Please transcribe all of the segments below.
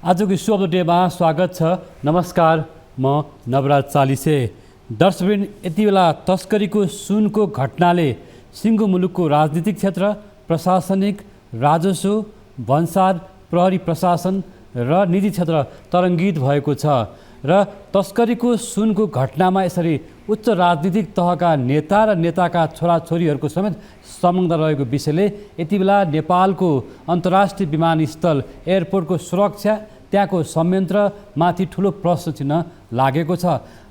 आजको issue of the डेमा स्वागत छ। नमस्कार, म नवराज चालिसे। दर्शकवृन्द, यति बेला तस्करीको सुनको घटनाले सिङ्गो मुलुकको राजनीतिक क्षेत्र, प्रशासनिक, राजस्व, भन्सार, प्रहरी प्रशासन र निजी क्षेत्र तरङ्गित भएको छ र तस्करीको सुनको घटनामा यसरी उच्च राजनीतिक तहका नेता र नेताका छोराछोरीहरूको समेत संलग्न रहेको विषयले यति बेला नेपालको अन्तर्राष्ट्रिय विमानस्थल एयरपोर्टको सुरक्षा, त्यहाँको संयन्त्रमाथि ठुलो प्रश्न चिन्ह लागेको छ।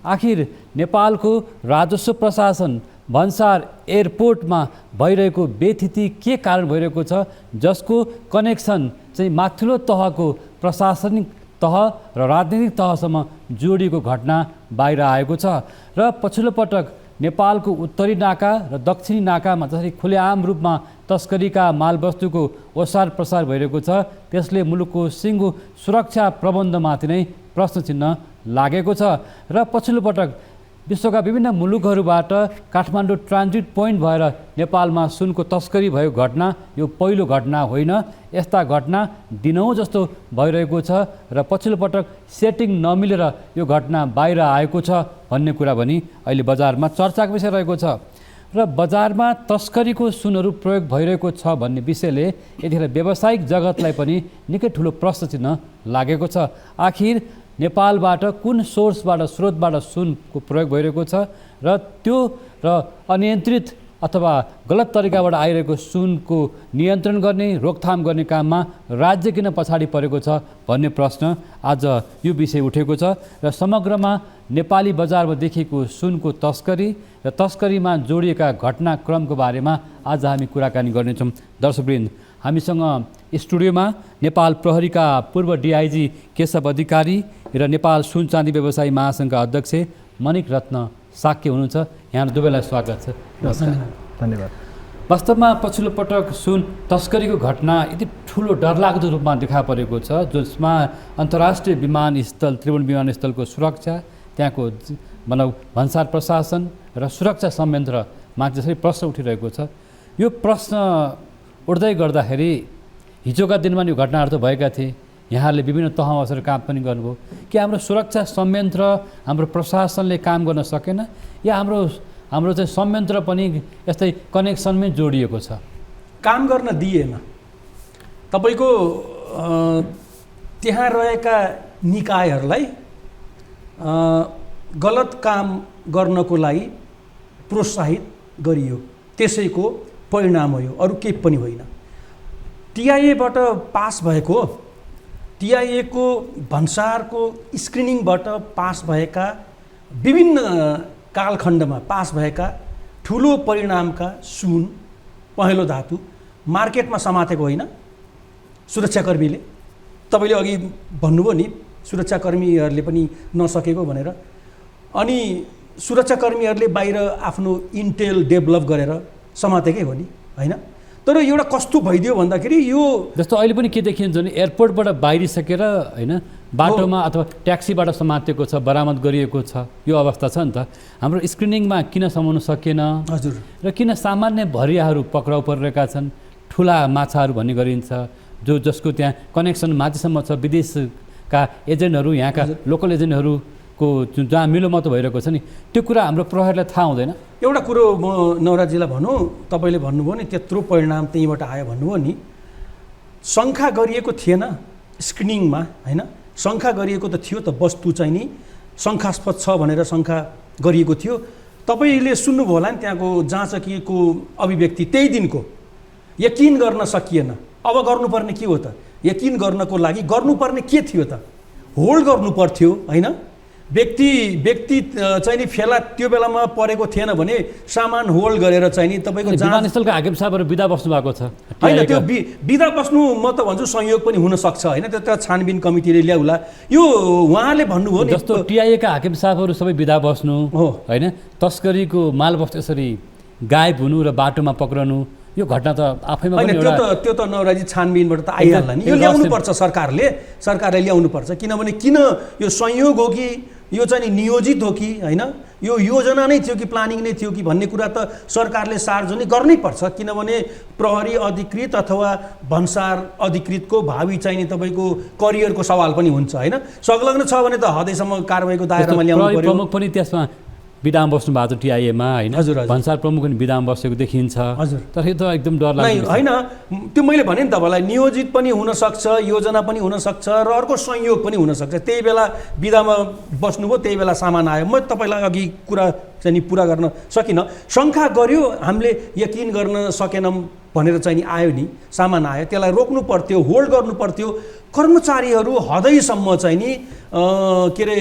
आखिर नेपालको राजस्व प्रशासन, भन्सार, एयरपोर्टमा भइरहेको बेथिति के कारण भइरहेको छ, जसको कनेक्सन चाहिँ माथिल्लो तहको प्रशासनिक तह र राजनीतिक तहसम्म जोडिएको घटना बाहिर आएको छ र पछिल्लो पटक नेपालको उत्तरी नाका र दक्षिणी नाकामा जसरी खुलेआम रूपमा तस्करीका मालवस्तुको ओसार प्रसार भइरहेको छ, त्यसले मुलुकको सिङ्गो सुरक्षा प्रबन्धमाथि नै प्रश्न चिन्ह लागेको छ र पछिल्लो पटक विश्वका विभिन्न मुलुकहरूबाट काठमाडौँ ट्रान्जिट पोइन्ट भएर नेपालमा सुनको तस्करी भएको घटना यो पहिलो घटना होइन। यस्ता घटना दिनौँ जस्तो भइरहेको छ र पछिल्लो पटक सेटिङ नमिलेर यो घटना बाहिर आएको छ भन्ने कुरा पनि अहिले बजारमा चर्चाको विषय रहेको छ र बजारमा तस्करीको सुनहरू प्रयोग भइरहेको छ भन्ने विषयले यतिखेर व्यावसायिक जगतलाई पनि निकै ठुलो प्रश्न चिन्ह लागेको छ। आखिर नेपालबाट कुन स्रोतबाट सुनको प्रयोग भइरहेको छ र त्यो र अनियन्त्रित अथवा गलत तरिकाबाट आइरहेको सुनको नियन्त्रण गर्ने, रोकथाम गर्ने काममा राज्य किन पछाडि परेको छ भन्ने प्रश्न आज यो विषय उठेको छ र समग्रमा नेपाली बजारमा देखिएको सुनको तस्करी र तस्करीमा जोडिएका घटनाक्रमको बारेमा आज हामी कुराकानी गर्नेछौँ। दर्शकवृन्द, हामीसँग स्टुडियोमा नेपाल प्रहरीका पूर्व डिआइजी केशव अधिकारी र नेपाल सुन चाँदी व्यवसायी महासङ्घका अध्यक्ष मणिक रत्न साक्य हुनुहुन्छ। यहाँ दुवैलाई स्वागत छ। धन्यवाद। वास्तवमा पछिल्लो पटक सुन तस्करीको घटना यति ठुलो डरलाग्दो रूपमा देखा परेको छ, जसमा अन्तर्राष्ट्रिय विमानस्थल त्रिभुवन विमानस्थलको सुरक्षा, त्यहाँको भन्सार प्रशासन र सुरक्षा संयन्त्रमा जसरी प्रश्न उठिरहेको छ, यो प्रश्न उठ्दै गर्दाखेरि हिजोका दिनमा यो घटनाहरू त भएका थिए। यहाँहरूले विभिन्न तहमा बसेर काम पनि गर्नुभयो कि हाम्रो सुरक्षा संयन्त्र, हाम्रो प्रशासनले काम गर्न सकेन या हाम्रो चाहिँ संयन्त्र पनि यस्तै कनेक्सनमै जोडिएको छ? काम गर्न दिएन। तपाईँको त्यहाँ रहेका निकायहरूलाई गलत काम गर्नको लागि प्रोत्साहित गरियो, त्यसैको परिणाम हो यो, अरू केही पनि होइन। टिआइएबाट पास भएको, टिआइएको भन्सारको स्क्रिनिङबाट पास भएका, विभिन्न कालखण्डमा पास भएका ठुलो परिणामका सुन, पहेँलो धातु मार्केटमा समातेको होइन सुरक्षाकर्मीले। तपाईँले अघि भन्नुभयो नि सुरक्षाकर्मीहरूले पनि नसकेको भनेर, अनि सुरक्षाकर्मीहरूले बाहिर आफ्नो इन्टेल डेभलप गरेर समातेकै हो नि, होइन? तर एउटा कस्तो भइदियो भन्दाखेरि यो जस्तो अहिले पनि के देखिन्छ भने एयरपोर्टबाट बाहिरिसकेर होइन बाटोमा अथवा ट्याक्सीबाट समातेको छ, बरामद गरिएको छ, यो अवस्था छ नि त। हाम्रो स्क्रिनिङमा किन समाउन सकेन? हजुर। र किन सामान्य भरियाहरू पक्राउ परिरहेका छन्, ठुला माछाहरू भन्ने गरिन्छ, जसको त्यहाँ कनेक्सन माथिसम्म छ, विदेशका एजेन्टहरू, यहाँका लोकल एजेन्टहरूको जहाँ मिलोमतो भइरहेको छ नि, त्यो कुरा हाम्रो प्रहरीलाई थाहा हुँदैन। एउटा कुरो म नवराजीलाई भनौँ, तपाईँले भन्नुभयो नि त्यत्रो परिणाम त्यहीँबाट आयो भन्नुभयो नि, शङ्का गरिएको थिएन स्क्रिनिङमा, होइन? शङ्का गरिएको त थियो त, वस्तु चाहिँ नि शङ्कास्पद छ भनेर शङ्का गरिएको थियो। तपाईँले सुन्नुभयो होला नि त्यहाँको जाँचकीको अभिव्यक्ति त्यही दिनको, यकिन गर्न सकिएन। अब गर्नुपर्ने के हो त? यकिन गर्नको लागि गर्नुपर्ने के थियो त? होल्ड गर्नु पर्थ्यो, होइन? व्यक्ति चाहिँ नि फेला त्यो बेलामा परेको थिएन भने सामान होल्ड गरेर चाहिँ नि तपाईँको विमानस्थलका हाकिम साहबहरू बिदा बस्नु भएको छ, होइन? त्यो बिदा बस्नु म त भन्छु संयोग पनि हुनसक्छ, होइन? त्यो त छानबिन कमिटीले ल्याउला। यो उहाँले भन्नुभयो नि, जस्तो टिआइएका हाकिम साहबहरू सबै बिदा बस्नु हो, होइन? तस्करीको मालवस्तु यसरी गायब हुनु र बाटोमा पक्रनु, यो घटना त आफैमा पनि त्यो त नवराजी छानबिनबाट त आइहाल्ला नि। यो ल्याउनुपर्छ, सरकारले ल्याउनुपर्छ। किनभने किन यो संयोग हो कि यो चाहिँ नि नियोजित हो कि होइन, यो योजना नै थियो कि प्लानिङ नै थियो कि भन्ने कुरा त सरकारले सार्वजनिक गर्नै पर्छ। किनभने प्रहरी अधिकृत अथवा भन्सार अधिकृतको भावी चाहिँ नि तपाईँको करियरको सवाल पनि हुन्छ होइन। संलग्न छ भने त हदैसम्म कारबाहीको दायरामा ल्याउनु प्रहरी पर्यो। प्रमुख पनि त्यसमा विधामा बस्नु भएको छ टिआइएमा होइन। हजुर, हजुर। भन्सार प्रमुख पनि विधामा बसेको देखिन्छ। हजुर। तर यो त एकदम डर नै लाग्छ। होइन, त्यो मैले भने नि तपाईँलाई नियोजित पनि हुनसक्छ, योजना पनि हुनसक्छ र अर्को संयोग पनि हुनसक्छ। त्यही बेला विधामा बस्नुभयो, त्यही बेला सामान आयो। म तपाईँलाई अघि कुरा चाहिँ नि पुरा गर्न सकिनँ। शङ्का गर्यो, हामीले यकिन गर्न सकेनौँ भनेर चाहिँ नि आयो नि, सामान आयो, त्यसलाई रोक्नु पर्थ्यो, होल्ड गर्नु पर्थ्यो। कर्मचारीहरू हदैसम्म चाहिँ नि के अरे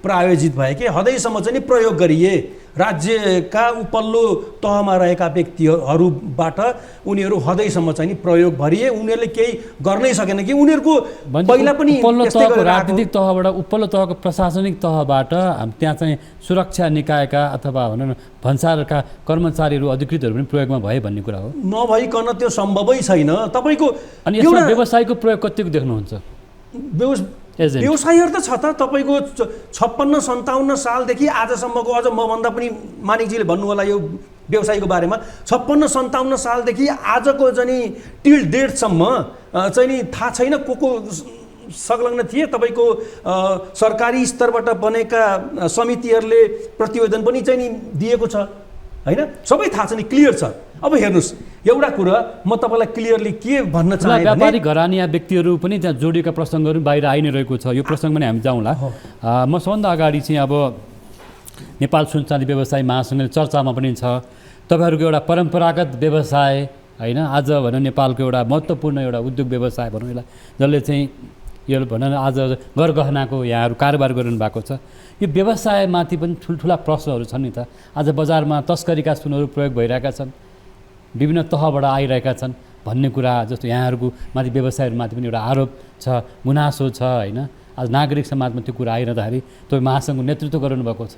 प्रायोजित भए कि हदैसम्म चाहिँ नि प्रयोग गरिए। राज्यका उपल्लो तहमा रहेका व्यक्तिहरूबाट उनीहरू हदैसम्म चाहिँ नि प्रयोग भरिए। उनीहरूले केही गर्नै सकेन कि उनीहरूको पहिला पनि उपल्लो यस्तै तहको गरेर आएको। राजनीतिक तहबाट उपल्लो तहको प्रशासनिक तहबाट त्यहाँ चाहिँ सुरक्षा निकायका अथवा भनौँ न भन्सारका कर्मचारीहरू अधिकृतहरू पनि प्रयोगमा भए भन्ने कुरा हो। नभइकन त्यो सम्भवै छैन। तपाईँको अनि यसमा व्यवसायको प्रयोग कतिको देख्नुहुन्छ? एजेन्ट व्यवसायीहरू त छ त। तपाईँको 56-57 सालदेखि आजसम्मको, अझ मभन्दा पनि मानिकजीले भन्नु होला यो व्यवसायीको बारेमा, 56-57 सालदेखि आजको चाहिँ नि टिल डेटसम्म चाहिँ नि थाहा छैन को संलग्न थिए। तपाईँको सरकारी स्तरबाट बनेका समितिहरूले प्रतिवेदन पनि चाहिँ नि दिएको छ होइन, सबै थाहा छ नि, क्लियर छ। अब हेर्नुहोस्, एउटा कुरा म तपाईँलाई क्लियरली के भन्न चाहेँ, व्यापारिक घरानिया व्यक्तिहरू पनि त्यहाँ जोडिएका प्रसङ्गहरू बाहिर आइ नै रहेको छ। यो प्रसङ्ग पनि हामी जाउँला। म सबभन्दा अगाडि चाहिँ अब नेपाल सुन चाँदी व्यवसाय महासङ्घले चर्चामा पनि छ। तपाईँहरूको एउटा परम्परागत व्यवसाय होइन, आज भनौँ नेपालको एउटा महत्त्वपूर्ण एउटा उद्योग व्यवसाय भनौँ यसलाई, जसले चाहिँ यो भनौँ आज गरगहनाको यहाँहरू कारोबार गरिरहनु भएको छ। यो व्यवसायमाथि पनि ठुल्ठुला प्रश्नहरू छन् नि त। आज बजारमा तस्करीका सुनहरू प्रयोग भइरहेका छन्, विभिन्न तहबाट आइरहेका छन् भन्ने कुरा, जस्तो यहाँहरूको माथि व्यवसायहरूमाथि पनि एउटा आरोप छ, गुनासो छ होइन। आज नागरिक समाजमा त्यो कुरा आइरहँदाखेरि तपाईँ महासङ्घको नेतृत्व गर्नुभएको छ।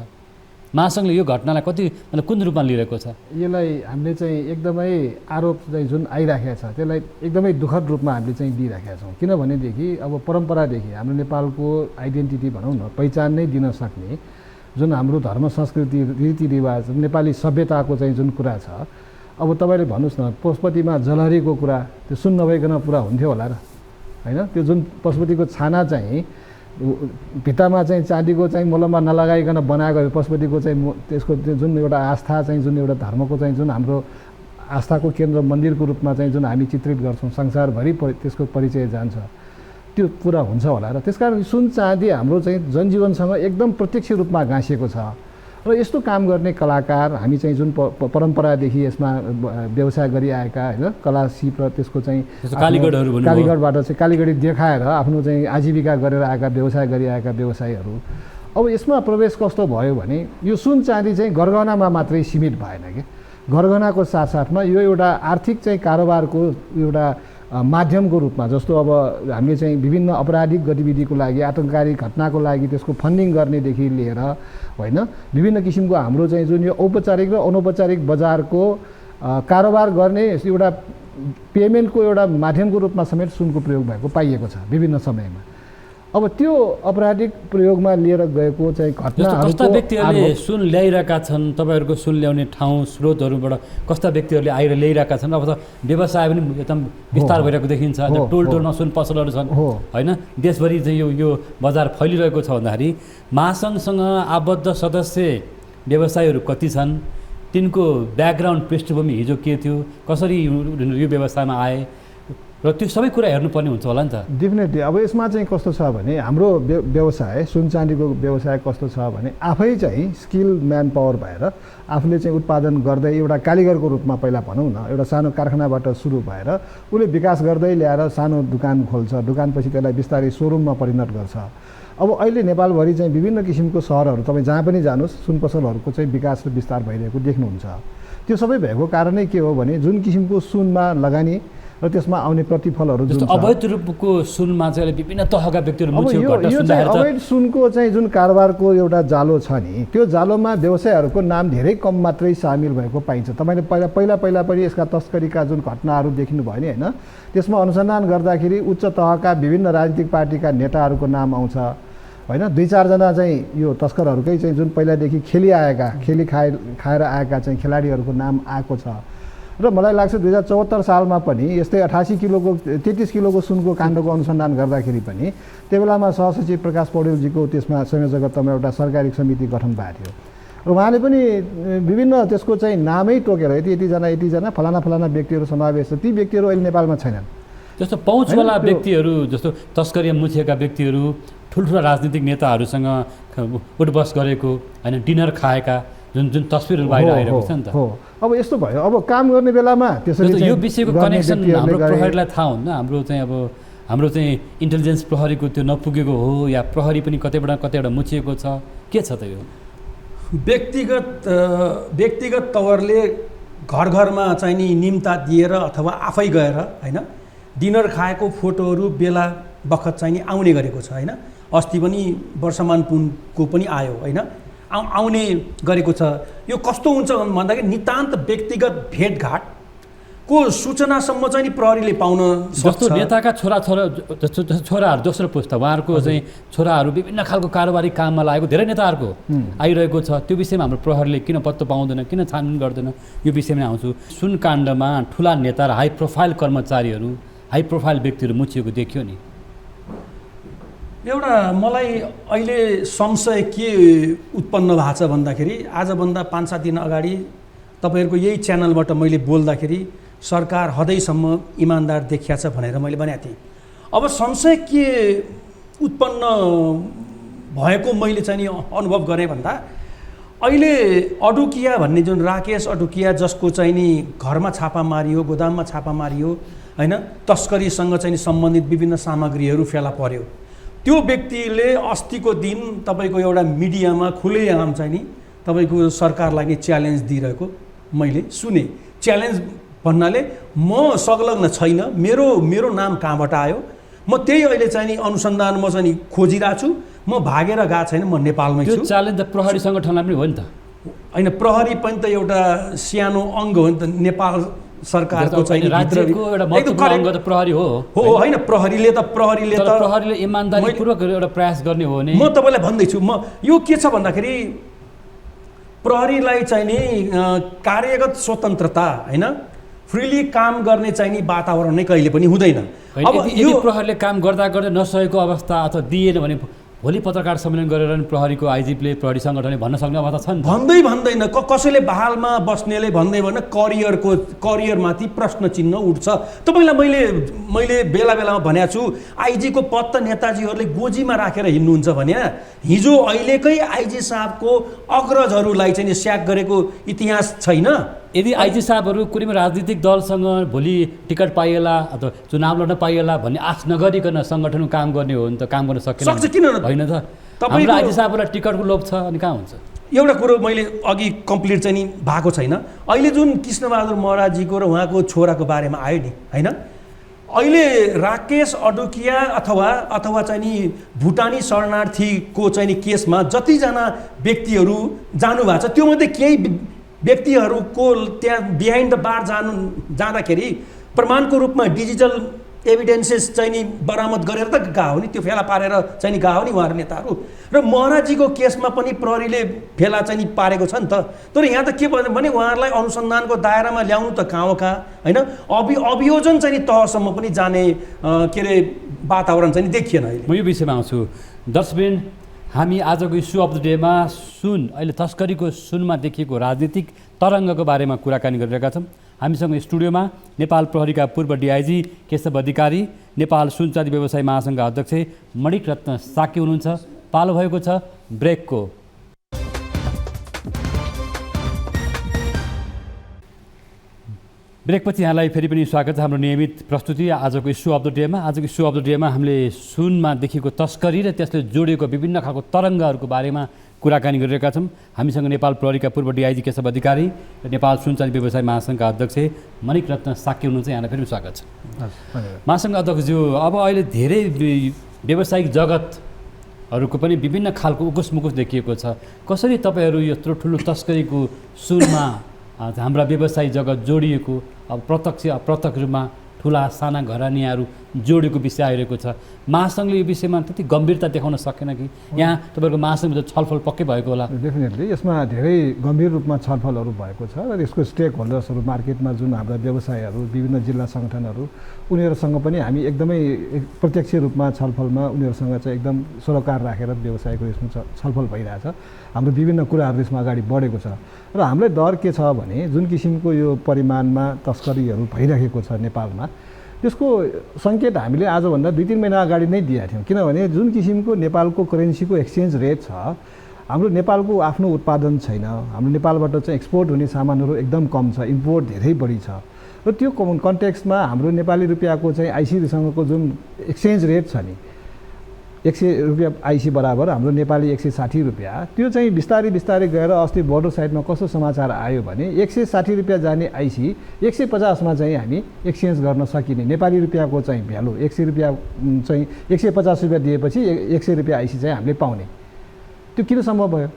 महासङ्घले यो घटनालाई कति मतलब कुन रूपमा लिइरहेको छ? यसलाई हामीले चाहिँ एकदमै आरोप चाहिँ जुन आइराखेको छ त्यसलाई एकदमै दुःखद रूपमा हामीले चाहिँ दिइराखेका छौँ। किनभनेदेखि अब परम्परादेखि हाम्रो नेपालको आइडेन्टिटी भनौँ न, पहिचान नै दिन सक्ने जुन हाम्रो धर्म संस्कृति रीतिरिवाज नेपाली सभ्यताको चाहिँ जुन कुरा छ, अब तपाईँले भन्नुहोस् न, पशुपतिमा जलहरीको कुरा त्यो सुन नभइकन पुरा हुन्थ्यो होला र होइन। त्यो जुन पशुपतिको छाना चाहिँ भित्तामा चाहिँ चाँदीको चाहिँ मोलममा नलगाइकन बनाएको पशुपतिको चाहिँ त्यसको त्यो जुन एउटा आस्था चाहिँ जुन एउटा धर्मको चाहिँ जुन हाम्रो आस्थाको केन्द्र मन्दिरको रूपमा चाहिँ जुन हामी चित्रित गर्छौँ, संसारभरि त्यसको परिचय जान्छ, त्यो पुरा हुन्छ होला र। त्यसकारण सुन चाँदी हाम्रो चाहिँ जनजीवनसँग एकदम प्रत्यक्ष रूपमा गाँसिएको छ र यस्तो काम गर्ने कलाकार हामी चाहिँ जुन परम्परादेखि यसमा व्यवसाय गरिआएका होइन, कला सिप र त्यसको चाहिँ कालीगढबाट चाहिँ कालीगढी देखाएर आफ्नो चाहिँ आजीविका गरेर आएका व्यवसाय गरिआएका व्यवसायीहरू अब यसमा प्रवेश कस्तो भयो भने यो सुन चाँदी चाहिँ गरगहनामा मात्रै सीमित भएन कि, गरगहनाको साथसाथमा यो एउटा आर्थिक चाहिँ कारोबारको एउटा माध्यमको रूपमा, जस्तो अब हामीले चाहिँ विभिन्न अपराधिक गतिविधिको लागि, आतङ्ककारी घटनाको लागि त्यसको फन्डिङ गर्नेदेखि लिएर होइन, विभिन्न किसिमको हाम्रो चाहिँ जुन यो औपचारिक र अनौपचारिक बजारको कारोबार गर्ने एउटा पेमेन्टको एउटा माध्यमको रूपमा समेत सुनको प्रयोग भएको पाइएको छ विभिन्न समयमा। अब त्यो अपराधिक प्रयोगमा लिएर गएको चाहिँ घटनाहरू कस्ता व्यक्तिहरूले सुन ल्याइरहेका छन्, तपाईँहरूको सुन ल्याउने ठाउँ स्रोतहरूबाट कस्ता व्यक्तिहरूले आएर ल्याइरहेका छन्? अब त व्यवसाय पनि एकदम विस्तार भइरहेको देखिन्छ, टोल टोलमा सुन पसलहरू छन् होइन, देशभरि चाहिँ यो बजार फैलिरहेको छ भन्दाखेरि महासङ्घसँग आबद्ध सदस्य व्यवसायीहरू कति छन्, तिनको ब्याकग्राउन्ड पृष्ठभूमि हिजो के थियो, कसरी यो व्यवसायमा आए र त्यो सबै कुरा हेर्नुपर्ने हुन्छ होला नि त। डेफिनेटली। अब यसमा चाहिँ कस्तो छ भने हाम्रो व्यवसाय सुन चाँदीको व्यवसाय कस्तो छ भने आफै चाहिँ स्किल म्यान पावर भएर आफूले चाहिँ उत्पादन गर्दै एउटा कालीगरको रूपमा पहिला भनौँ न एउटा सानो कारखानाबाट सुरु भएर उसले विकास गर्दै ल्याएर सानो दुकान खोल्छ, दुकानपछि त्यसलाई बिस्तारै सोरुममा परिणत गर्छ। अब अहिले नेपालभरि चाहिँ विभिन्न किसिमको सहरहरू तपाईँ जहाँ पनि जानुहोस् सुन पसलहरूको चाहिँ विकास र विस्तार भइरहेको देख्नुहुन्छ। त्यो सबै भएको कारणै के हो भने जुन किसिमको सुनमा लगानी र त्यसमा आउने प्रतिफलहरू जुन अवैध रूपको सुनमा चाहिँ विभिन्न तहका व्यक्तिहरू अवैध सुनको चाहिँ जुन कारोबारको एउटा जालो छ नि, त्यो जालोमा व्यवसायहरूको नाम धेरै कम मात्रै सामेल भएको पाइन्छ। तपाईँले पहिला पनि यसका तस्करीका जुन घटनाहरू देखिनुभयो नि होइन, त्यसमा अनुसन्धान गर्दाखेरि उच्च तहका विभिन्न राजनीतिक पार्टीका नेताहरूको नाम आउँछ होइन 2-4जना चाहिँ यो तस्करहरूकै चाहिँ जुन पहिलादेखि खाएर आएका चाहिँ खेलाडीहरूको नाम आएको छ र मलाई लाग्छ 2074 सालमा पनि यस्तै 88 किलोको 33 किलोको सुनको काण्डको अनुसन्धान गर्दाखेरि पनि त्यो बेलामा सहसचिव प्रकाश पौडेलजीको त्यसमा संयोजकत्वमा एउटा सरकारी समिति गठन भएको थियो र उहाँले पनि विभिन्न त्यसको चाहिँ नामै तोकेर यतिजना फलाना व्यक्तिहरू समावेश छ। ती व्यक्तिहरू अहिले नेपालमा छैनन्। जस्तो पहुँचवाला व्यक्तिहरू जस्तो तस्करीमा मुछिएका व्यक्तिहरू ठुल्ठुला राजनीतिक नेताहरूसँग उठबस गरेको होइन डिनर खाएका जुन तस्बिरहरू बाहिर आइरहेको छ नि त। हो अब यस्तो भयो अब काम गर्ने बेलामा त्यसरी यो विषयको कनेक्सन हाम्रो प्रहरीलाई थाहा हुन्न। हाम्रो चाहिँ इन्टेलिजेन्स प्रहरीको त्यो नपुगेको हो या प्रहरी पनि कतैबाट मुछिएको छ, के छ त यो? व्यक्तिगत तवरले घरमा चाहिँ नि निम्ता दिएर अथवा आफै गएर होइन डिनर खाएको फोटोहरू बेला बखत चाहिँ नि आउने गरेको छ होइन। अस्ति पनि वर्षमान पुनको पनि आयो होइन, आउने गरेको छ। यो कस्तो हुन्छ भन्दाखेरि नितान्त व्यक्तिगत भेटघाटको सूचनासम्म चाहिँ नि प्रहरीले पाउन जस्तो नेताका छोराहरू दोस्रो पुस्ता उहाँहरूको चाहिँ छोराहरू विभिन्न खालको कारोबारी काममा लागेको धेरै नेताहरूको आइरहेको छ। त्यो विषयमा हाम्रो प्रहरीले किन पत्तो पाउँदैन, किन छानबिन गर्दैन, यो विषयमा आउँछु। सुनकाण्डमा ठुला नेता र हाई प्रोफाइल कर्मचारीहरू, हाई प्रोफाइल व्यक्तिहरू मुछिएको देखियो नि। एउटा मलाई अहिले संशय के उत्पन्न भएको छ भन्दाखेरि आजभन्दा 5-7 दिन अगाडि तपाईँहरूको यही च्यानलबाट मैले बोल्दाखेरि सरकार हदैसम्म इमान्दार देखिया छ भनेर मैले भनेको थिएँ। अब संशय के उत्पन्न भएको मैले चाहिँ नि अनुभव गरेँ भन्दा अहिले अडुकिया भन्ने जुन राकेश अडुकिया जसको चाहिँ नि घरमा छापा मारियो, गोदाममा छापा मारियो होइन, तस्करीसँग चाहिँ सम्बन्धित विभिन्न सामग्रीहरू फेला पर्यो। त्यो व्यक्तिले अस्तिको दिन तपाईँको एउटा मिडियामा खुलेआम चाहिँ नि तपाईँको सरकारलाई नै च्यालेन्ज दिइरहेको मैले सुने। च्यालेन्ज भन्नाले म संलग्न छैन, मेरो नाम कहाँबाट आयो, म त्यही अहिले चाहिँ नि अनुसन्धान म चाहिँ नि खोजिरहेको छु, म भागेर गएको छैन, म नेपालमै छु। त्यो च्यालेन्ज त प्रहरी सङ्गठनलाई पनि हो नि त होइन। प्रहरी पनि त एउटा सानो अङ्ग हो नि त नेपाल सरकारको चाहिँ राज्यको एउटा महत्त्वपूर्ण अङ्ग त प्रहरी हो होइन। प्रहरीले इमानदारीपूर्वक एउटा प्रयास गर्ने हो भने म तपाईँलाई भन्दैछु। म यो के छ भन्दाखेरि प्रहरीलाई चाहिँ नि कार्यगत स्वतन्त्रता होइन, फ्रिली काम गर्ने चाहिँ नि वातावरण नै कहिले पनि हुँदैन। अब यो प्रहरीले काम गर्दा नसकेको अवस्था अथवा दिएन भने भोलि पत्रकार सम्मेलन गरेर प्रहरीको आइजिपीले प्रहरी सङ्गठनले भन्न सक्ने अवस्था छ नि। भन्दैन कसैले बहालमा बस्नेले भन्दै भने करियरमाथि प्रश्न चिन्ह उठ्छ। तपाईँलाई मैले बेलामा भनेको छु आइजीको पद त नेताजीहरूले गोजीमा राखेर हिँड्नुहुन्छ भने हिजो अहिलेकै आइजी साहबको अग्रजहरूलाई चाहिँ स्याक गरेको इतिहास छैन। यदि आइजी साहबहरू कुनै पनि राजनीतिक दलसँग भोलि टिकट पाइएला अथवा चुनाव लड्न पाइएला भन्ने आश नगरिकन सङ्गठनमा काम गर्ने हो भने त काम गर्न सक्छ किन होइन त? हाम्रो आइजी साहबहरूलाई टिकटको लोभ छ अनि कहाँ हुन्छ? एउटा कुरो मैले अघि कम्प्लिट चाहिँ नि भएको छैन। अहिले जुन कृष्णबहादुर महराजीको र उहाँको छोराको बारेमा आयो नि होइन, अहिले राकेश अडुकिया अथवा चाहिँ नि भुटानी शरणार्थीको चाहिँ नि केसमा जतिजना व्यक्तिहरू जानुभएको छ त्योमध्ये केही व्यक्तिहरूको त्यहाँ बिहाइन्ड द बार जाँदाखेरि प्रमाणको रूपमा डिजिटल एभिडेन्सेस चाहिँ नि बरामद गरेर त गएको नि, त्यो फेला पारेर चाहिँ नि गएको नि उहाँहरू नेताहरू। र महराजीको केसमा पनि प्रहरीले फेला चाहिँ नि पारेको छ नि त। तर यहाँ त के भन्यो भने उहाँहरूलाई अनुसन्धानको दायरामा ल्याउनु त कहाँ होइन, अभियोजन चाहिँ नि तहसम्म पनि जाने के अरे वातावरण चाहिँ नि देखिएन। अहिले म यो विषयमा आउँछु। दर्शकबिन, हामी आजको इस्यु अफ द डेमा अहिले तस्करीको सुनमा देखिएको राजनीतिक तरङ्गको बारेमा कुराकानी गरिरहेका छौँ। हामीसँग स्टुडियोमा नेपाल प्रहरीका पूर्व डिआइजी केशव अधिकारी, नेपाल सुनचाँदी व्यवसाय महासङ्घका अध्यक्ष मणिक रत्न साकी हुनुहुन्छ। पालो भएको छ ब्रेकको। ब्रेकपछि यहाँलाई फेरि पनि स्वागत छ हाम्रो नियमित प्रस्तुति आजको इस्यु अफ द डेमा। आजको इस्यु अफ द डेमा हामीले सुनमा देखिएको तस्करी र त्यसले जोडिएको विभिन्न खालको तरङ्गहरूको बारेमा कुराकानी गरिरहेका छौँ। हामीसँग नेपाल प्रहरीका पूर्व डिआइजी केशव अधिकारी र नेपाल सुनचाँदी व्यवसाय महासङ्घका अध्यक्ष मणिक रत्न साकी हुनुहुन्छ। यहाँलाई फेरि स्वागत छ। महासङ्घ अध्यक्षज्यू, अब अहिले धेरै व्यावसायिक जगतहरूको पनि विभिन्न खालको उकुस देखिएको छ। कसरी तपाईँहरू यत्रो ठुलो तस्करीको सुनमा हाम्रा व्यवसायी जगत जोडिएको, अब प्रत्यक्ष अप्रत्यक्ष रूपमा ठुला साना घरानीहरू जोडेको विषय आइरहेको छ। महासङ्घले यो विषयमा त्यति गम्भीरता देखाउन सकेन कि? यहाँ तपाईँहरूको महासङ्घभित्र छलफल पक्कै भएको होला। डेफिनेटली यसमा धेरै गम्भीर रूपमा छलफलहरू भएको छ र यसको स्टेक होल्डर्सहरू मार्केटमा जुन हाम्रा व्यवसायहरू विभिन्न जिल्ला सङ्गठनहरू उनीहरूसँग पनि हामी एकदमै प्रत्यक्ष रूपमा छलफलमा उनीहरूसँग चाहिँ एकदम सरोकार राखेर व्यवसायको यसमा छलफल भइरहेछ। हाम्रो विभिन्न कुराहरू यसमा अगाडि बढेको छ र हामीलाई डर के छ भने जुन किसिमको यो परिमाणमा तस्करीहरू भइरहेको छ नेपालमा त्यसको सङ्केत हामीले आजभन्दा 2-3 महिना अगाडि नै दिएका थियौँ। किनभने जुन किसिमको नेपालको करेन्सीको एक्सचेन्ज रेट छ, हाम्रो नेपालको आफ्नो उत्पादन छैन, हाम्रो नेपालबाट चाहिँ एक्सपोर्ट हुने सामानहरू एकदम कम छ, इम्पोर्ट धेरै बढी छ र त्यो कन्टेक्स्टमा हाम्रो नेपाली रुपियाँको चाहिँ आइसीसँगको जुन एक्सचेन्ज रेट छ नि 100 रुपियाँ आइसी बराबर हाम्रो नेपाली 160 रुपियाँ, त्यो चाहिँ बिस्तारै बिस्तारै गएर अस्ति बोर्डर साइडमा कस्तो समाचार आयो भने 160 रुपियाँ जाने आइसी 150मा चाहिँ हामी एक्सचेन्ज गर्न सकिने, नेपाली रुपियाँको चाहिँ भ्यालु 100 रुपियाँ चाहिँ 150 रुपियाँ दिएपछि 100 रुपियाँ आइसी चाहिँ हामीले पाउने। त्यो किन सम्भव भयो?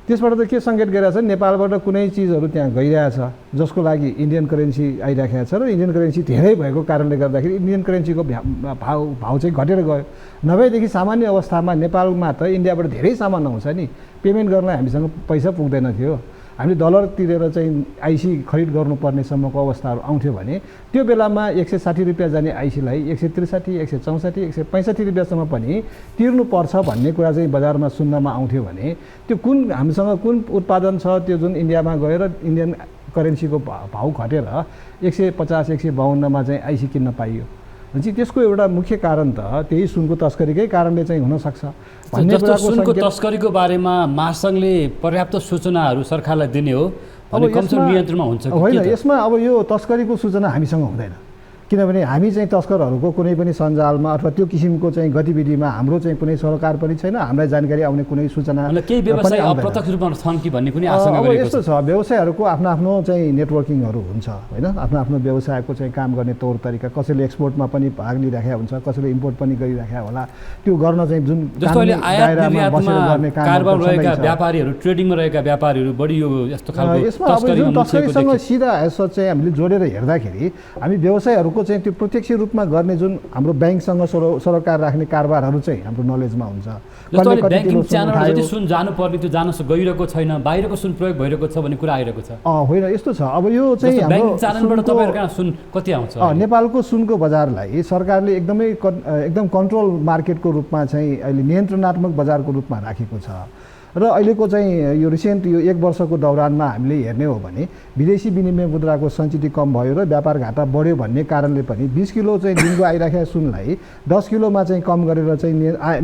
त्यसबाट त के सङ्केत गरिरहेछ? नेपालबाट कुनै चिजहरू त्यहाँ गइरहेछ जसको लागि इन्डियन करेन्सी आइराखेको छ र इन्डियन करेन्सी धेरै भएको कारणले गर्दाखेरि इन्डियन करेन्सीको भाउ चाहिँ घटेर गयो। नभएदेखि सामान्य अवस्थामा नेपालमा त इन्डियाबाट धेरै सामान आउँछ नि, पेमेन्ट गर्न हामीसँग पैसा पुग्दैन थियो, हामीले डलर तिरेर चाहिँ आइसी खरिद गर्नुपर्नेसम्मको अवस्थाहरू आउँथ्यो भने त्यो बेलामा 160 रुपियाँ जाने आइसीलाई 163, 164, 165 रुपियाँसम्म पनि तिर्नुपर्छ भन्ने कुरा चाहिँ बजारमा सुन्नमा आउँथ्यो भने त्यो हामीसँग कुन उत्पादन छ त्यो जुन इन्डियामा गएर इन्डियन करेन्सीको भाउ घटेर 150, 152मा चाहिँ आइसी किन्न पाइयो भनेपछि त्यसको एउटा मुख्य कारण त त्यही सुनको तस्करीकै कारणले चाहिँ हुनसक्छ भन्ने जस्तो सुनको तस्करीको बारेमा महासङ्घले पर्याप्त सूचनाहरू सरकारलाई दिने हो भने कमसेकम नियन्त्रणमा हुन्छ कि? होइन, यसमा अब यो तस्करीको सूचना हामीसँग हुँदैन, किनभने हामी चाहिँ तस्करहरूको कुनै पनि सञ्जालमा अथवा त्यो किसिमको चाहिँ गतिविधिमा हाम्रो चाहिँ कुनै सरोकार पनि छैन, हामीलाई जानकारी आउने कुनै सूचना केही व्यवसाय अप्रत्यक्ष रूपमा छन् कि भन्ने पनि आशंका गरेको छ। यस्तो छ, व्यवसायहरूको आफ्नो आफ्नो चाहिँ नेटवर्किङहरू हुन्छ होइन, आफ्नो आफ्नो व्यवसायको चाहिँ काम गर्ने तौर तरिका, कसैले एक्सपोर्टमा पनि भाग लिइराखेका हुन्छ, कसैले इम्पोर्ट पनि गरिराखेका होला, त्यो गर्न चाहिँ जुन कारोबार रहेका व्यापारीहरू, ट्रेडिङमा रहेका व्यापारीहरू बढी यो यस्तो खालको तस्करीसँग सिधा यसो चाहिँ हामीले जोडेर हेर्दाखेरि हामी व्यवसायहरूको चाहिँ त्यो प्रत्यक्ष रूपमा गर्ने जुन हाम्रो ब्याङ्कसँग सरोकार राख्ने कारोबारहरू चाहिँ हाम्रो नलेजमा हुन्छ। ब्याङ्किङ च्यानलमा जति सुन जानुपर्ने त्यो जान गइरहेको छैन, बाहिरको सुन प्रयोग भइरहेको छ भन्ने कुरा आइरहेको छ। होइन, यस्तो छ, अब यो चाहिँ ब्याङ्किङ च्यानलबाट तपाईँहरूको सुन कति आउँछ? नेपालको सुनको बजारलाई सरकारले एकदम कन्ट्रोल मार्केटको रूपमा चाहिँ अहिले नियन्त्रणात्मक बजारको रूपमा राखेको छ र अहिलेको चाहिँ यो रिसेन्ट यो 1 वर्षको दौरानमा हामीले हेर्ने हो भने विदेशी विनिमय मुद्राको सञ्चित कम भयो र व्यापार घाटा बढ्यो भन्ने कारणले पनि 20 किलो चाहिँ दिनको आइराखेका सुनलाई 10 किलोमा चाहिँ कम गरेर चाहिँ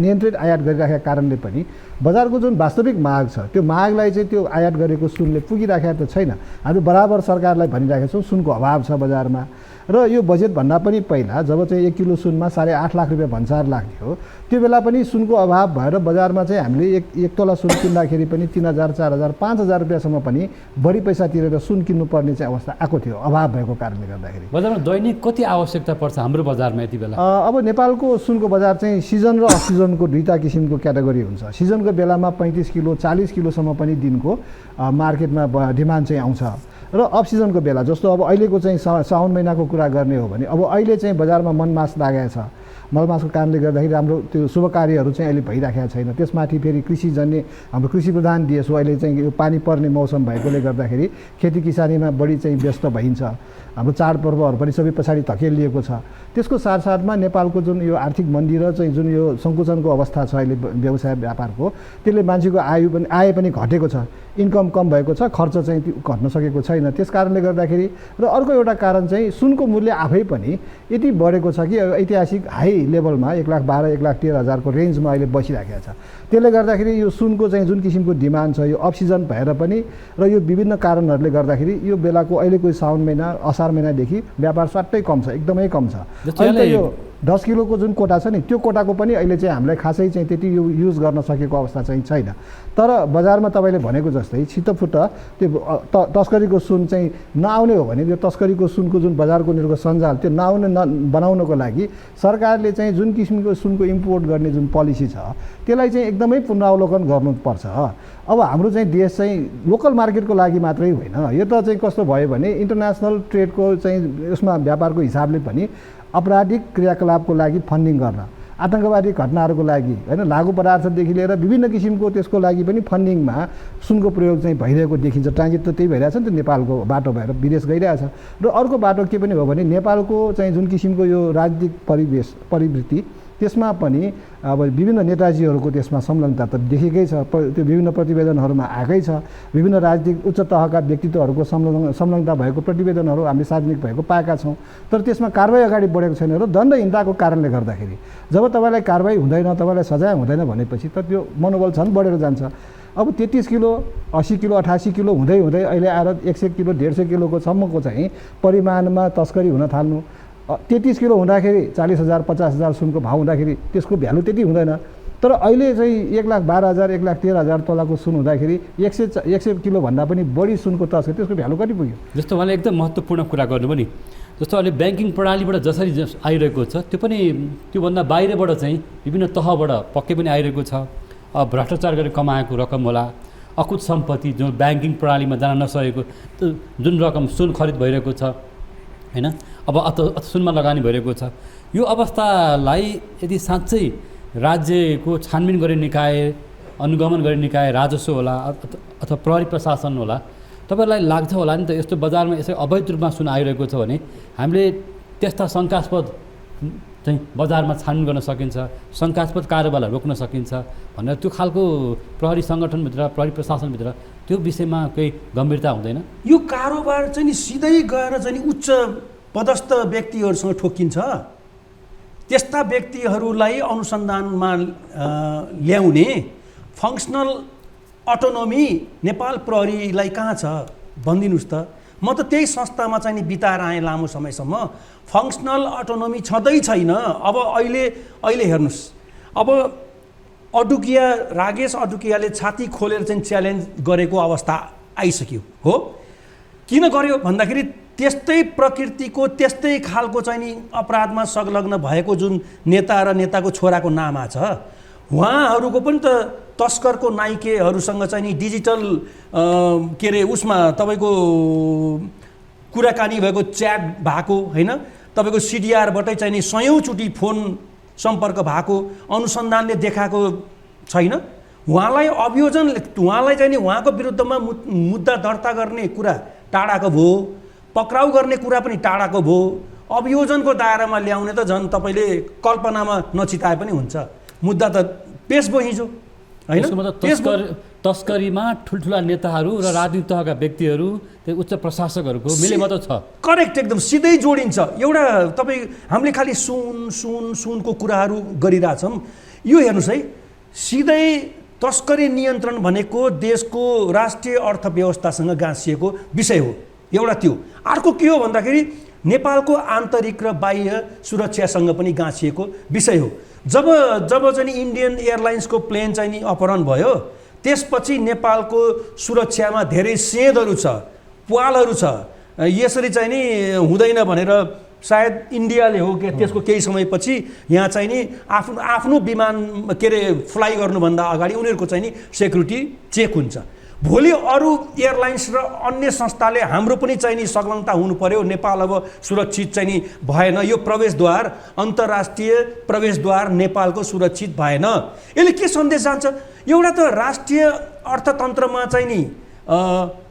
नियन्त्रित आयात गरिराखेका कारणले पनि बजारको जुन वास्तविक माग छ त्यो मागलाई चाहिँ त्यो आयात गरेको सुनले पुगिराखेको त छैन। हामी बराबर सरकारलाई भनिराखेका छौँ सुनको अभाव छ बजारमा र यो बजेटभन्दा पनि पहिला जब चाहिँ 1 किलो सुनमा 8.5 लाख रुपियाँ भन्सार लाग्थ्यो त्यो बेला पनि सुनको अभाव भएर बजारमा चाहिँ हामीले एक तोला सुन किन्दाखेरि पनि 3000, 4000, 5000 रुपियाँसम्म पनि बढी पैसा तिरेर सुन किन्नुपर्ने चाहिँ अवस्था आएको थियो अभाव भएको कारणले गर्दाखेरि। बजारमा दैनिक कति आवश्यकता पर्छ हाम्रो बजारमा यति बेला? अब नेपालको सुनको बजार चाहिँ सिजन र अफ सिजनको दुईटा किसिमको क्याटेगोरी हुन्छ। सिजनको बेलामा 35 किलो 40 किलोसम्म पनि दिनको मार्केटमा डिमान्ड चाहिँ आउँछ र अफ सिजनको बेला जस्तो अब अहिलेको चाहिँ साउन महिनाको कुरा गर्ने हो भने अब अहिले चाहिँ बजारमा मनमास लागेको छ, मलमासको कारणले गर्दाखेरि हाम्रो त्यो शुभ कार्यहरू चाहिँ अहिले भइराखेको छैन। त्यसमाथि फेरि कृषिजन्य हाम्रो कृषि प्रधान देश हो, अहिले चाहिँ यो पानी पर्ने मौसम भएकोले गर्दाखेरि खेती किसानीमा बढी चाहिँ व्यस्त भइन्छ, हाम्रो चाडपर्वहरू पनि सबै पछाडि धकेलिएको छ। त्यसको साथसाथमा नेपालको जुन यो आर्थिक मन्दी र चाहिँ जुन यो सङ्कुचनको अवस्था छ अहिले व्यवसाय व्यापारको त्यसले मान्छेको आय पनि घटेको छ, इन्कम कम भएको छ, खर्च चाहिँ घट्न सकेको छैन। त्यस कारणले गर्दाखेरि र अर्को एउटा कारण चाहिँ सुनको मूल्य आफै पनि यति बढेको छ कि ऐतिहासिक हाई लेभलमा 1,12,000, 1,13,000 को रेन्जमा अहिले बसिराखेको छ। त्यसले गर्दाखेरि यो सुनको चाहिँ जुन किसिमको डिमान्ड छ यो अफ सिजन भएर पनि र यो विभिन्न कारणहरूले गर्दाखेरि यो बेलाको अहिलेको साउन महिना असार महिनादेखि व्यापार स्वाट्टै कम छ, एकदमै कम छ। अहिले यो 10 किलोको जुन कोटा छ नि त्यो कोटाको पनि अहिले चाहिँ हामीलाई खासै चाहिँ त्यति युज गर्न सकेको अवस्था चाहिँ छैन। तर बजारमा तपाईँले भनेको जस्तै छिटोफुट्ट त्यो तस्करीको सुन चाहिँ नआउने हो भने त्यो तस्करीको सुनको जुन बजारको उनीहरूको सञ्जाल त्यो बनाउनको लागि सरकारले चाहिँ जुन किसिमको सुनको इम्पोर्ट गर्ने जुन पोलिसी छ त्यसलाई चाहिँ एकदमै पुनरावलोकन गर्नुपर्छ। अब हाम्रो चाहिँ देश चाहिँ लोकल मार्केटको लागि मात्रै होइन, यो त चाहिँ कस्तो भयो भने इन्टरनेसनल ट्रेडको चाहिँ उसमा व्यापारको हिसाबले पनि आपराधिक क्रियाकलापको लागि फन्डिङ गर्न, आतङ्कवादी घटनाहरूको लागि होइन, लागु पदार्थदेखि लिएर विभिन्न किसिमको त्यसको लागि पनि फन्डिङमा सुनको प्रयोग चाहिँ भइरहेको देखिन्छ। ट्रान्जिट त त्यही भइरहेछ नि त, नेपालको बाटो भएर विदेश गइरहेछ। र अर्को बाटो के पनि हो भने नेपालको चाहिँ जुन किसिमको यो राजनीतिक परिवृत्ति त्यसमा पनि अब विभिन्न नेताजीहरूको त्यसमा संलग्नता त देखेकै छ, त्यो विभिन्न प्रतिवेदनहरूमा आएकै छ। विभिन्न राजनीतिक उच्च तहका व्यक्तित्वहरूको संलग्नता भएको प्रतिवेदनहरू हामीले सार्वजनिक भएको पाएका छौँ। तर त्यसमा कारबाही अगाडि बढेको छैन र दण्डहीनताको कारणले गर्दाखेरि जब तपाईँलाई कारबाही हुँदैन, तपाईँलाई सजाय हुँदैन भनेपछि त त्यो मनोबल झन् बढेर जान्छ। अब 33 किलो 80 किलो 88 किलो हुँदै हुँदै अहिले आएर 100 किलो 150 किलोको सम्मको चाहिँ परिमाणमा तस्करी हुन थाल्नु। 33 किलो हुँदाखेरि 40,000 50,000 सुनको भाउ हुँदाखेरि त्यसको भ्यालु त्यति हुँदैन। तर अहिले चाहिँ 1,12,000 1,13,000 तोलाको सुन हुँदाखेरि 100 किलोभन्दा पनि बढी सुनको तस्करी, त्यसको भ्यालु कति पुग्यो? जस्तो उहाँले एकदम महत्त्वपूर्ण कुरा गर्नुभयो नि, जस्तो अहिले ब्याङ्किङ प्रणालीबाट जसरी आइरहेको छ त्यो पनि त्योभन्दा बाहिरबाट चाहिँ विभिन्न तहबाट पक्कै पनि आइरहेको छ। भ्रष्टाचार गरेर कमाएको रकम होला, अकुत सम्पत्ति जो ब्याङ्किङ प्रणालीमा जान नसकेको जुन रकम सुन खरिद भइरहेको छ होइन, अब सुनमा लगानी भइरहेको छ। यो अवस्थालाई यदि साँच्चै राज्यको छानबिन गर्ने निकाय, अनुगमन गर्ने निकाय राजस्व होला अथवा प्रहरी प्रशासन होला, तपाईँलाई लाग्छ होला नि त यस्तो बजारमा यसै अवैध रूपमा सुन आइरहेको छ भने हामीले त्यस्ता शङ्कास्पद चाहिँ बजारमा छानबिन गर्न सकिन्छ, शङ्कास्पद कारोबारलाई रोक्न सकिन्छ भनेर त्यो खालको प्रहरी सङ्गठनभित्र प्रहरी प्रशासनभित्र त्यो विषयमा केही गम्भीरता हुँदैन? यो कारोबार चाहिँ नि सिधै गएर चाहिँ उच्च पदस्थ व्यक्तिहरूसँग ठोकिन्छ। त्यस्ता व्यक्तिहरूलाई अनुसन्धानमा ल्याउने फङ्सनल अटोनोमी नेपाल प्रहरीलाई कहाँ छ भनिदिनुहोस् त। म त त्यही संस्थामा चाहिँ नि बिताएर आएँ लामो समयसम्म। फङ्सनल अटोनोमी छँदै छैन। अब अहिले हेर्नुहोस्, अब राकेश अडुकियाले छाती खोलेर चाहिँ च्यालेन्ज गरेको अवस्था आइसक्यो हो। किन गर्यो भन्दाखेरि त्यस्तै प्रकृतिको त्यस्तै खालको चाहिँ नि अपराधमा संलग्न भएको जुन नेता र नेताको छोराको नाममा छ, उहाँहरूको पनि त तस्करको नाइकेहरूसँग चाहिँ नि डिजिटल के अरे उसमा तपाईँको कुराकानी भएको च्याट भएको होइन, तपाईँको सिडिआरबाटै चाहिँ नि 100औँचोटि फोन सम्पर्क भएको अनुसन्धानले देखाएको छैन। उहाँलाई उहाँलाई चाहिँ नि उहाँको विरुद्धमा मुद्दा दर्ता गर्ने कुरा टाढाको भयो, पक्राउ गर्ने कुरा पनि टाढाको भयो। अभियोजनको दायरामा ल्याउने त झन् तपाईँले कल्पनामा नचिताए पनि हुन्छ। मुद्दा त पेश भयो हिजो होइन। तस्करीमा ठुल्ठुला नेताहरू र राजनीतिक तहका व्यक्तिहरू त्यो उच्च प्रशासकहरूको मिलेमतो छ। करेक्ट, एकदम सिधै जोडिन्छ। एउटा तपाईँ हामीले खालि सुनको कुराहरू गरिरहेछौँ। यो हेर्नुहोस् है, सिधै तस्करी नियन्त्रण भनेको देशको राष्ट्रिय अर्थव्यवस्थासँग गाँसिएको विषय हो। एउटा त्यो। अर्को के हो भन्दाखेरि नेपालको आन्तरिक र बाह्य सुरक्षासँग पनि गाँसिएको विषय हो। जब चाहिँ इन्डियन एयरलाइन्सको प्लेन चाहिँ नि अपहरण भयो त्यसपछि नेपालको सुरक्षामा धेरै सेँधहरू छ, प्वालहरू छ। यसरी चाहिँ नि हुँदैन भनेर सायद इन्डियाले हो कि त्यसको केही समयपछि यहाँ चाहिँ नि आफ्नो विमान के अरे फ्लाइ गर्नुभन्दा अगाडि उनीहरूको चाहिँ नि सेक्युरिटी चेक हुन्छ। भोलि अरू एयरलाइन्स र अन्य संस्थाले हाम्रो पनि चाहिँ नि संलग्नता हुनु पर्यो, नेपाल अब सुरक्षित चाहिँ नि भएन, यो प्रवेशद्वार अन्तर्राष्ट्रिय प्रवेशद्वार नेपालको सुरक्षित भएन। यसले के सन्देश जान्छ? एउटा त राष्ट्रिय अर्थतन्त्रमा चाहिँ नि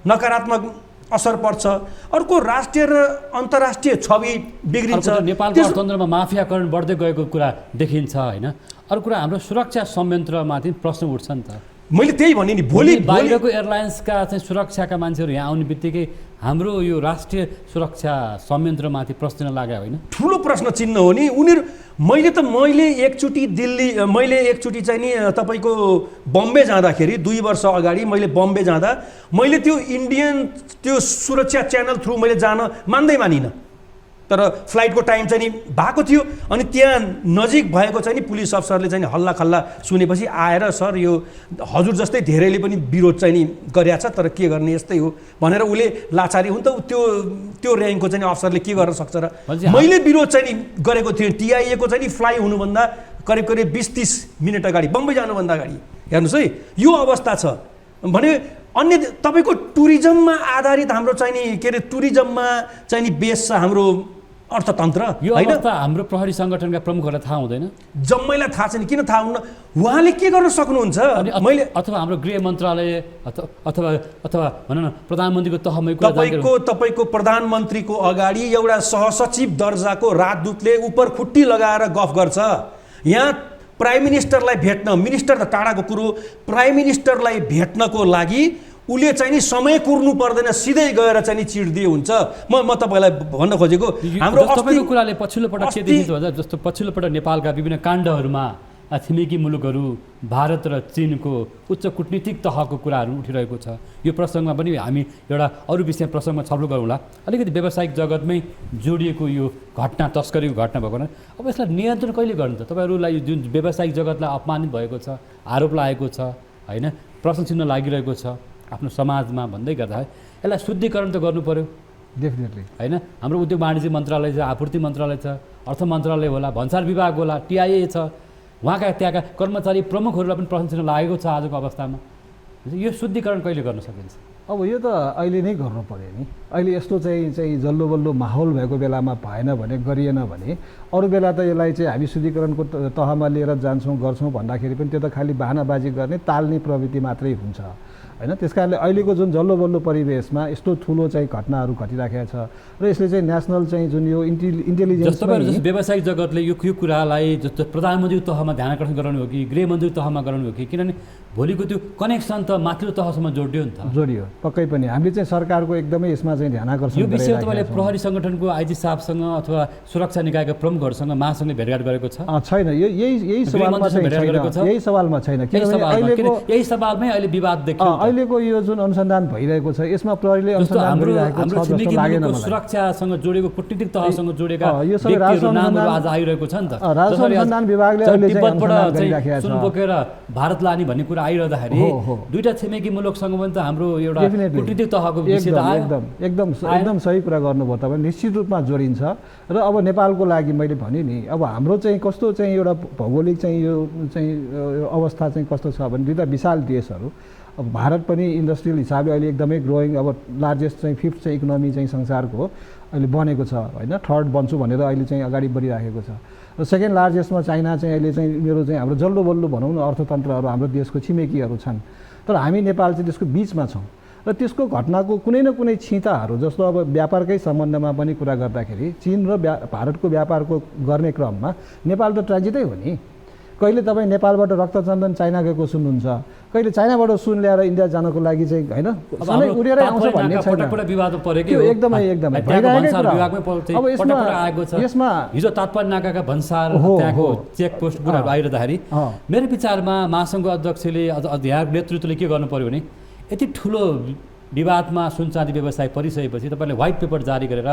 नकारात्मक असर पर्छ, अर्को राष्ट्रिय र अन्तर्राष्ट्रिय छवि बिग्रिन्छ। नेपालको अर्थतन्त्रमा माफियाकरण बढ्दै गएको कुरा देखिन्छ होइन। अर्को कुरा हाम्रो सुरक्षा संयन्त्रमाथि प्रश्न उठ्छ नि त। मैले त्यही भने नि भोलि बाहिरको एयरलाइन्सका चाहिँ सुरक्षाका मान्छेहरू यहाँ आउने बित्तिकै हाम्रो यो राष्ट्रिय सुरक्षा संयन्त्रमाथि प्रश्न लाग्यो होइन? ठुलो प्रश्न चिन्ह हो नि। मैले एकचोटि चाहिँ नि तपाईँको बम्बे जाँदाखेरि 2 वर्ष अगाडि मैले बम्बे जाँदा मैले त्यो इन्डियन त्यो सुरक्षा च्यानल थ्रु मैले जान मानिनँ। तर फ्लाइटको टाइम चाहिँ नि भएको थियो। अनि त्यहाँ नजिक भएको चाहिँ नि पुलिस अफसरले चाहिँ हल्ला खल्ला सुनेपछि आएर सर यो हजुर जस्तै धेरैले पनि विरोध चाहिँ नि गरेका छ, तर के गर्ने यस्तै हो भनेर उसले लाचारी हुन् त त्यो र्याङ्कको चाहिँ अफसरले के गर्न सक्छ र। मैले विरोध चाहिँ नि गरेको थिएँ टिआइएको चाहिँ नि फ्लाइ हुनुभन्दा करिब 20-30 मिनट अगाडि बम्बई जानुभन्दा अगाडि। हेर्नुहोस् है, यो अवस्था छ। भने अन्य तपाईँको टुरिज्ममा आधारित हाम्रो चाहिँ नि के अरे टुरिज्ममा चाहिँ नि बेस छ हाम्रो अर्थतन्त्र यो होइन। अवस्था हाम्रो प्रहरी सङ्गठनका प्रमुखहरूलाई थाहा हुँदैन जम्मैलाई थाहा छैन, किन थाहा हुन्न? उहाँले के गर्न सक्नुहुन्छ? अनि मैले अथवा हाम्रो गृह मन्त्रालय अथवा अथवा भनौँ न प्रधानमन्त्रीको तहमै कुरा जानकारी तपाईँको प्रधानमन्त्रीको अगाडि एउटा सहसचिव दर्जाको राजदूतले उपर खुट्टी लगाएर गफ गर्छ। यहाँ प्राइम मिनिस्टरलाई भेट्न, मिनिस्टर त टाढाको कुरो, प्राइम मिनिस्टरलाई भेट्नको लागि उसले चाहिँ नि समय कुर्नु पर्दैन, सिधै गएर चाहिँ नि चिडिदिए हुन्छ। म तपाईँलाई भन्न खोजेको हाम्रो तपाईँको कुराले पछिल्लो पटक के देखिन्छ भन्दा जस्तो पछिल्लो पटक नेपालका विभिन्न काण्डहरूमा छिमेकी मुलुकहरू भारत र चीनको उच्च कूटनीतिक तहको कुराहरू उठिरहेको छ। यो प्रसङ्गमा पनि हामी एउटा अरू विषय प्रसङ्गमा छलफल गरौँला। अलिकति व्यावसायिक जगतमै जोडिएको यो घटना, तस्करीको घटना भएको कारण अब यसलाई नियन्त्रण कहिले गर्नु त? तपाईँहरूलाई जुन व्यावसायिक जगतलाई अपमानित भएको छ, आरोप लागेको छ होइन, प्रश्न चिन्ह लागिरहेको छ आफ्नो समाजमा भन्दै गर्दा यसलाई शुद्धिकरण त गर्नु पर्यो डेफिनेटली होइन। हाम्रो उद्योग वाणिज्य मन्त्रालय छ, आपूर्ति मन्त्रालय छ, अर्थ मन्त्रालय होला, भन्सार विभाग होला, टिआइए छ, उहाँका त्यहाँका कर्मचारी प्रमुखहरूलाई पनि प्रश्न चिन्ह लागेको छ आजको अवस्थामा। यो शुद्धिकरण कहिले गर्न सकिन्छ? अब यो त अहिले नै गर्नु पर्यो नि। अहिले यस्तो चाहिँ जल्लो बल्लो माहौल भएको बेलामा भएन भने, गरिएन भने अरू बेला त यसलाई चाहिँ हामी शुद्धिकरणको तहमा लिएर जान्छौँ, गर्छौँ भन्दाखेरि पनि त्यो त खालि बाहनाबाजी गर्ने, टाल्ने प्रवृत्ति मात्रै हुन्छ होइन। त्यस कारणले अहिलेको जुन जल्लो बल्लो परिवेशमा यस्तो ठुलो चाहिँ घटनाहरू घटिराखेको छ र यसले चाहिँ नेसनल चाहिँ जुन यो इन्टेलिजेन्स तपाईँहरू जस्तो व्यावसायिक जगतले यो कुरालाई जस्तो प्रधानमन्त्रीको तहमा ध्यान आकर्षण गराउनु हो कि गृहमन्त्रीको तहमा गराउनु हो कि, किनभने भोलिको त्यो कनेक्सन त माथिल्लो तहसम्म जोडियो नि त। जोडियो पक्कै पनि। हामीले चाहिँ सरकारको एकदमै यसमा चाहिँ ध्यान आकर्षण यो विषय तपाईँले प्रहरी सङ्गठनको आइजी साहबसँग अथवा सुरक्षा निकायका प्रमुखहरूसँग महासँगले भेटघाट गरेको छ? छैन, यही सवालमा छैन, यही सवालमा छैन। यही सवालमै अहिले विवाद देखियो। अहिलेको यो जुन अनुसन्धान भइरहेको छ यसमा प्रहरीले अनुसन्धान गरिरहेको छ जस्तो लागेन मलाई। सुरक्षासँग जोडेको कूटनीतिक तहसँग जोडेका यो सबै नामहरू आज आइरहेको छ नि त। राजस्व अनुसन्धान विभागले अहिले चाहिँ अनुसन्धान गरिराखेको छ। सुन बोकेर भारत लाने भन्ने कुरा आइरहँदाखेरि दुईटा छिमेकी मुलुकसँग पनि त हाम्रो एउटा कूटनीतिक तहको विषय त आयो। एकदम सही कुरा गर्नुभयो तपाईँ। निश्चित रूपमा जोडिन्छ र अब नेपालको लागि मैले भने नि अब हाम्रो चाहिँ कस्तो चाहिँ एउटा भौगोलिक चाहिँ यो चाहिँ अवस्था चाहिँ कस्तो छ भने दुईवटा विशाल देशहरू। अब भारत पनि इन्डस्ट्रियल हिसाबले अहिले एकदमै ग्रोइङ, अब लार्जेस्ट चाहिँ 5th चाहिँ इकोनोमी चाहिँ संसारको अहिले बनेको छ होइन। 3rd बन्छु भनेर अहिले चाहिँ अगाडि बढिराखेको छ र 2nd लार्जेस्टमा चाइना चाहिँ अहिले चाहिँ मेरो चाहिँ हाम्रो जल्लो बल्लो भनौँ न अर्थतन्त्रहरू हाम्रो देशको छिमेकीहरू छन्। तर हामी नेपाल चाहिँ त्यसको बिचमा छौँ र त्यसको घटनाको कुनै न कुनै छिताहरू जस्तो अब व्यापारकै सम्बन्धमा पनि कुरा गर्दाखेरि चीन र भारतको व्यापारको गर्ने क्रममा नेपाल त ट्रान्जिटै हो नि। कहिले तपाईँ नेपालबाट रक्तचन्दन चाइना गएको सुन्नुहुन्छ, कहिले चाइनाबाट सुन ल्याएर इन्डिया जानको लागि चाहिँ होइन सधैँ उडेरै आउँछ भन्ने छैन। एकदमै अब यसमा हिजो तात्पर्य नाकाका भन्सार त्यहाँको चेकपोस्ट कुराहरू आइरहँदाखेरि मेरो विचारमा महासङ्घको अध्यक्षले यहाँ नेतृत्वले के गर्नु पर्यो भने यति ठुलो विवादमा सुनचाँदी व्यवसाय परिसकेपछि तपाईँले व्हाइट पेपर जारी गरेर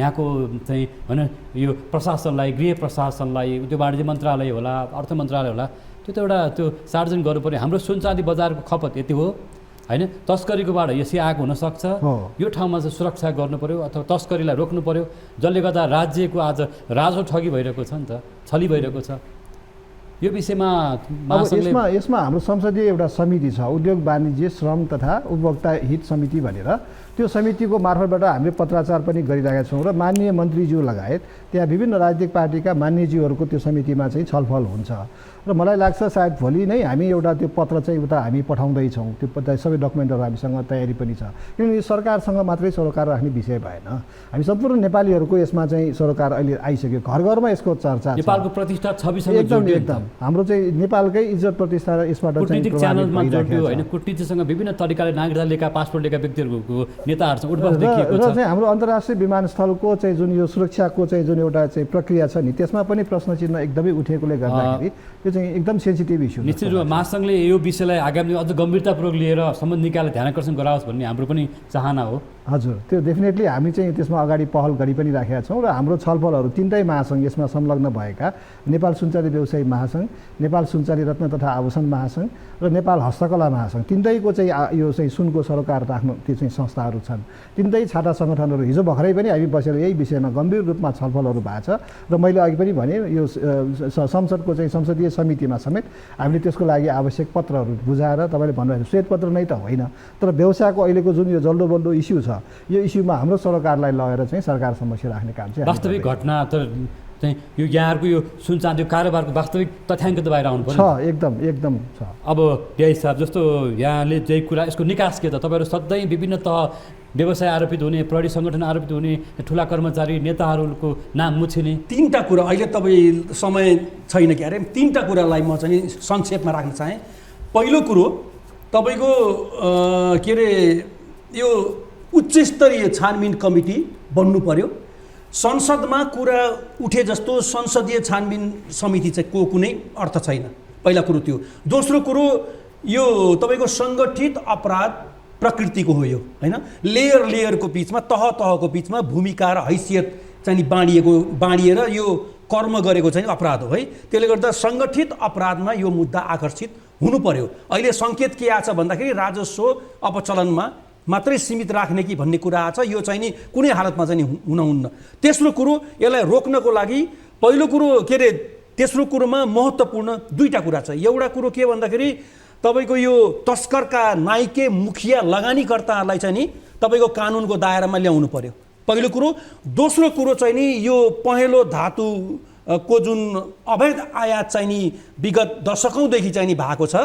यहाँको चाहिँ होइन यो प्रशासनलाई, गृह प्रशासनलाई, उद्योग वाणिज्य मन्त्रालय होला, अर्थ मन्त्रालय होला, त्यो त एउटा त्यो सार्वजनिक गर्नु पर्यो। हाम्रो सुनचाँदी बजारको खपत यति हो होइन, तस्करीकोबाट यसै आएको हुनसक्छ, यो ठाउँमा चाहिँ सुरक्षा गर्नु पर्यो अथवा तस्करीलाई रोक्नु पर्यो, जसले गर्दा राज्यको आज राजो ठगी भइरहेको छ नि त, छली भइरहेको छ। यो विषयमा यसमा हाम्रो संसदीय एउटा समिति छ, उद्योग वाणिज्य श्रम तथा उपभोक्ता हित समिति भनेर। त्यो समितिको मार्फतबाट हामीले पत्राचार पनि गरिरहेका छौँ र माननीय मन्त्रीज्यू लगायत त्यहाँ विभिन्न राजनीतिक पार्टीका मान्यज्यूहरूको त्यो समितिमा चाहिँ छलफल हुन्छ र मलाई लाग्छ सायद भोलि नै हामी एउटा त्यो पत्र चाहिँ उता हामी पठाउँदैछौँ। त्यो सबै डकुमेन्टहरू हामीसँग तयारी पनि छ, किनभने सरकारसँग मात्रै सरोकार राख्ने विषय भएन। हामी सम्पूर्ण नेपालीहरूको यसमा चाहिँ सरोकार अहिले आइसक्यो, घर घरमा यसको चर्चा छ। नेपालको प्रतिष्ठा छविसँग एकदम हाम्रो चाहिँ नेपालकै इज्जत प्रतिष्ठा यसबाट कूटनीतिक च्यानलमा जोडियो होइन, कूटनीतिसँग विभिन्न तरिकाले नागरिकता लिएका पासपोर्ट लिएका व्यक्तिहरूको नेताहरूसँग उठबस देखिएको छ। र चाहिँ हाम्रो अन्तर्राष्ट्रिय विमानस्थलको चाहिँ जुन यो सुरक्षाको चाहिँ जुन एउटा चाहिँ प्रक्रिया छ नि त्यसमा पनि प्रश्न चिन्ह एकदमै उठेकोले गर्दाखेरि यो चाहिँ एकदम सेन्सिटिभ इस्यु। निश्चित रूपमा महासङ्घले यो विषयलाई आगामी अझ गम्भीरतापूर्वक लिएर सम्बन्धित निकायलाई ध्यान आकर्षण गराओस् भन्ने हाम्रो पनि चाहना हो। हजुर, त्यो डेफिनेटली हामी चाहिँ त्यसमा अगाडि पहल गरि पनि राखेका छौँ र हाम्रो छलफलहरू तीनटै महासङ्घ यसमा संलग्न भएका नेपाल सुनचाँदी व्यवसायी महासङ्घ, नेपाल सुनचाँदी रत्न तथा आभूषण महासङ्घ र नेपाल हस्तकला महासङ्घ तीनटैको चाहिँ यो चाहिँ सुनको सरोकार राख्नु त्यो चाहिँ संस्थाहरू छन्। तीनटै छाटा सङ्गठनहरू हिजो भर्खरै पनि हामी बसेर यही विषयमा गम्भीर रूपमा छलफलहरू भएको छ र मैले अघि पनि भने यो संसदको चाहिँ संसदीय समितिमा समेत हामीले त्यसको लागि आवश्यक पत्रहरू बुझाएर तपाईँले भन्नुभएको श्वेतपत्र नै त होइन तर व्यवसायको अहिलेको जुन यो जल्दो बल्दो इस्यु छ यो इस्युमा हाम्रो सरकारलाई लगेर चाहिँ सरकार समक्ष राख्ने काम चाहिँ वास्तविक घटना त चाहिँ यो यहाँहरूको यो सुन चाँदीको कारोबारको वास्तविक तथ्याङ्क त बाहिर आउनु पर्छ। एकदम छ। अब डिआई साहब जस्तो यहाँले चाहिँ कुरा यसको निकास के त तपाईँहरू सधैँ विभिन्न तह व्यवसाय आरोपित हुने, प्रहरी सङ्गठन आरोपित हुने, ठुला कर्मचारी नेताहरूको नाम मुछिने तीनटा कुरा अहिले तपाईँ समय छैन क्यारे तीनटा कुरालाई म चाहिँ संक्षेपमा राख्न चाहेँ। पहिलो कुरो तपाईँको के अरे यो उच्च स्तरीय छानबिन कमिटी बन्नु पर्यो। संसदमा कुरा उठे जस्तो संसदीय छानबिन समिति चाहिँ को कुनै अर्थ छैन, पहिला कुरो त्यो। दोस्रो कुरो यो तपाईँको सङ्गठित अपराध प्रकृतिको हो यो होइन, लेयरको बिचमा तहको बिचमा भूमिका र हैसियत चाहिँ बाँडिएर यो कर्म गरेको चाहिँ अपराध हो है। त्यसले गर्दा सङ्गठित अपराधमा यो मुद्दा आकर्षित हुनु पर्यो। अहिले सङ्केत के आछ भन्दाखेरि राजस्व अपचलनमा मात्रै सीमित राख्ने कि भन्ने कुरा आछ, यो चाहिँ नि कुनै हालतमा चाहिँ हुनुहुन्न। तेस्रो कुरो यसलाई रोक्नको लागि पहिलो कुरो के अरे तेस्रो कुरोमा महत्त्वपूर्ण दुईवटा कुरा छ। एउटा कुरो के भन्दाखेरि तपाईँको यो तस्करका नाइके मुखिया लगानीकर्ताहरूलाई चाहिँ नि तपाईँको कानुनको दायरामा ल्याउनु पर्यो, पहिलो कुरो। दोस्रो कुरो चाहिँ नि यो पहेँलो धातुको जुन अवैध आयात चाहिँ नि विगत दशकौँदेखि चाहिँ नि भएको छ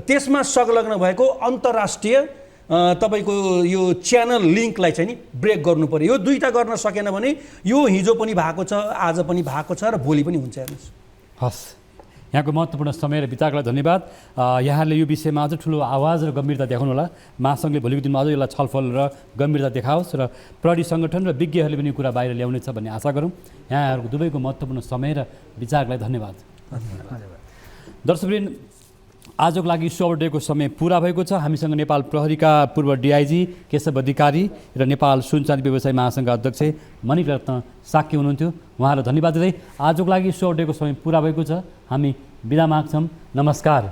त्यसमा संलग्न भएको अन्तर्राष्ट्रिय तपाईँको यो च्यानल लिङ्कलाई चाहिँ नि ब्रेक गर्नु पर्यो। यो दुईवटा गर्न सकेन भने यो हिजो पनि भएको छ, आज पनि भएको छ र भोलि पनि हुन्छ। हेर्नुहोस्। हस्, यहाँको महत्त्वपूर्ण समय र विचारलाई धन्यवाद। यहाँले यो विषयमा अझ ठुलो आवाज र गम्भीरता देखाउनु होला। महासङ्घले भोलिको दिनमा अझ यसलाई छलफल र गम्भीरता देखाओस् र प्रहरी सङ्गठन र विज्ञहरूले पनि कुरा बाहिर ल्याउनेछ भन्ने आशा गरौँ। यहाँहरूको दुवैको महत्त्वपूर्ण समय र विचारलाई धन्यवाद। दर्शकवृन्द, आजको लागि सोवर डेको समय पुरा भएको छ। हामीसँग नेपाल प्रहरीका पूर्व डिआइजी केशव अधिकारी र नेपाल सुनचाँदी व्यवसाय महासङ्घका अध्यक्ष मणिक रत्न साक्य हुनुहुन्थ्यो। उहाँलाई धन्यवाद दिँदै आजको लागि सोवर डेको समय पुरा भएको छ। हामी बिदा माग्छौँ। नमस्कार।